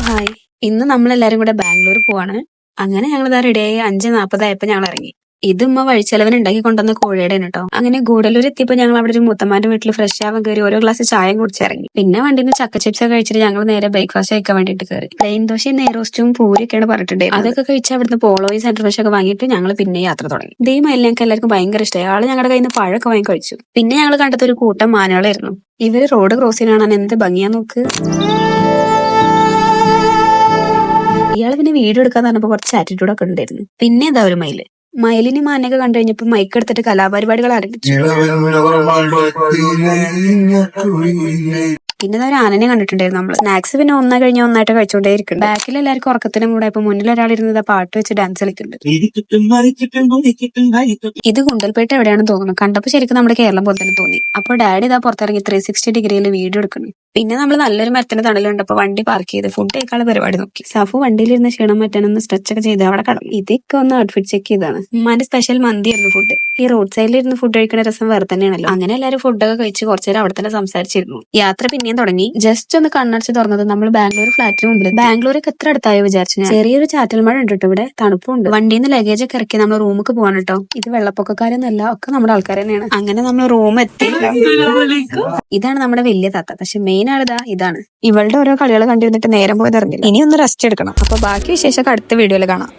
Hi, ഇന്ന് നമ്മളെല്ലാരും കൂടെ ബാംഗ്ലൂർ പോവാണ്. അങ്ങനെ ഞങ്ങളിതാ റെഡിയായി 5:40 ഞങ്ങൾ ഇറങ്ങി. ഇത് ഉമ്മ വഴിച്ചെലവിന് ഉണ്ടാക്കി കൊണ്ടുവന്ന കോഴിയുടെ കേട്ടോ. അങ്ങനെ ഗൂഡല്ലൂർ എത്തിയപ്പോൾ ഞങ്ങൾ അവിടെ ഒരു മുത്തമ്മാന്റെ വീട്ടിൽ ഫ്രഷ് ആവാൻ കയറി ഓരോ ഗ്ലാസ് ചായം കുടിച്ചിറങ്ങി. പിന്നെ വണ്ടിയിൽ നിന്ന് ചക്ക ചിപ്സ് കഴിച്ചിട്ട് ഞങ്ങൾ നേരെ ബ്രേക്ക്ഫാസ്റ്റ് കഴിക്കാൻ വേണ്ടിയിട്ട് കയറി. പ്ലെയിൻ ദോശയും നെയ്റോസ്റ്റും പൂരിയൊക്കെയാണ് പറഞ്ഞിട്ടുണ്ടായിരുന്നത്. അതൊക്കെ കഴിച്ച് അവിടുന്ന് പോളോയും സെന്റർ ഫ്രഷ് ഒക്കെ വാങ്ങിയിട്ട് ഞങ്ങൾ പിന്നെ യാത്ര തുടങ്ങി. ഇതേ മയിൽ ഞങ്ങൾക്ക് എല്ലാവർക്കും ഭയങ്കര ഇഷ്ടമായി. ആള് ഞങ്ങളുടെ കയ്യിൽ നിന്ന് പഴമൊക്കെ വാങ്ങി കഴിച്ചു. പിന്നെ ഞങ്ങൾ കണ്ടത് ഒരു കൂട്ടം മാനുകളായിരുന്നു. ഇവര് റോഡ് ക്രോസ് ചെയ്യാൻ എന്ത് ഭംഗിയാ നോക്ക്. ഇയാള് പിന്നെ വീഡിയോ എടുക്കാന്ന് പറഞ്ഞപ്പോ കുറച്ച് ആറ്റിറ്റ്യൂഡ് ഒക്കെ ഉണ്ടായിരുന്നു. പിന്നെ എന്താ ഒരു മയിലിന് മാനൊക്കെ കണ്ടു കഴിഞ്ഞപ്പോ മൈക്ക് എടുത്തിട്ട് കലാപരിപാടികൾ ആരംഭിച്ചു. പിന്നെ ഒരു ആനനെ കണ്ടിട്ടുണ്ടായിരുന്നു നമ്മള്. സ്നാക്സ് പിന്നെ ഒന്നാ കഴിഞ്ഞ ഒന്നായിട്ട് കഴിച്ചോണ്ടേ ഇരിക്കുന്നുണ്ട്. ബാക്കിൽ എല്ലാവർക്കും ഉറക്കത്തിനും കൂടെ ഇപ്പൊ മുന്നിൽ ഒരാൾ ഇരുന്നത് പാട്ട് വെച്ച് ഡാൻസ് കളിക്കുന്നുണ്ട്. ഇത് ഗുണ്ടൽപേട്ട എവിടെയാണെന്ന് തോന്നുന്നു. കണ്ടപ്പോ ശരിക്കും നമ്മുടെ കേരളം പോലെ തന്നെ തോന്നി. അപ്പൊ ഡാഡി ഇതാ പുറത്തിറങ്ങി 360 ഡിഗ്രിയിൽ വീഡിയോ എടുക്കുന്നു. പിന്നെ നമ്മൾ നല്ലൊരു മരത്തിന് തണലുണ്ടപ്പോ വണ്ടി പാർക്ക് ചെയ്ത് ഫുഡ് കഴിക്കാനുള്ള പരിപാടി നോക്കി. സഫു വണ്ടിയിലിരുന്ന് ക്ഷീണം പറ്റാനൊന്ന് സ്ട്രെച്ച് ഒക്കെ ചെയ്ത് അവിടെ കടന്നു. ഇതൊക്കെ ഒന്ന് ഔട്ട്ഫിറ്റ് ചെക്ക് ചെയ്താണ്. ഉമ്മാന്റെ സ്പെഷ്യൽ മന്തിയായിരുന്നു ഫുഡ്. ഈ റോഡ് സൈഡിൽ ഇരുന്ന് ഫുഡ് കഴിക്കുന്ന രസം വേറെ തന്നെയാണല്ലോ. അങ്ങനെ എല്ലാവരും ഫുഡൊക്കെ കഴിച്ച് കുറച്ചേരം അവിടെ തന്നെ സംസാരിച്ചിരുന്നു. യാത്ര പിന്നെയും തുടങ്ങി. ജസ്റ്റ് ഒന്ന് കണ്ണടച്ച് തുറന്നത് നമ്മൾ ബാംഗ്ലൂർ ഫ്ലാറ്റിന് മുമ്പിൽ. ബാംഗ്ലൂർക്ക് എത്ര അടുത്തായോ വിചാരിച്ചു ഞാൻ. ചെറിയൊരു ചാറ്റൽ മഴ ഉണ്ട് കേട്ടോ. ഇവിടെ തണുപ്പുണ്ട്. വണ്ടിയിൽ നിന്ന് ലഗേജ് ഒക്കെ ഇറക്കി നമ്മൾ റൂമിലേക്ക് പോകാൻ കേട്ടോ. ഇത് വെള്ളപ്പൊക്കക്കാരൊന്നല്ല, ഒക്കെ നമ്മുടെ ആൾക്കാർ തന്നെയാണ്. അങ്ങനെ നമ്മൾ റൂം എത്തി. ഇതാണ് നമ്മുടെ വലിയ താത്ത. പക്ഷെ മെയിൻ ആളിതാ ഇതാണ്. ഇവളുടെ ഓരോ കളികൾ കണ്ടിരുന്നിട്ട് നേരം പോയത് അറിഞ്ഞില്ല. ഇനി ഒന്ന് റെസ്റ്റ് എടുക്കണം. അപ്പൊ ബാക്കി വിശേഷമൊക്കെ അടുത്ത വീഡിയോയിൽ കാണാം.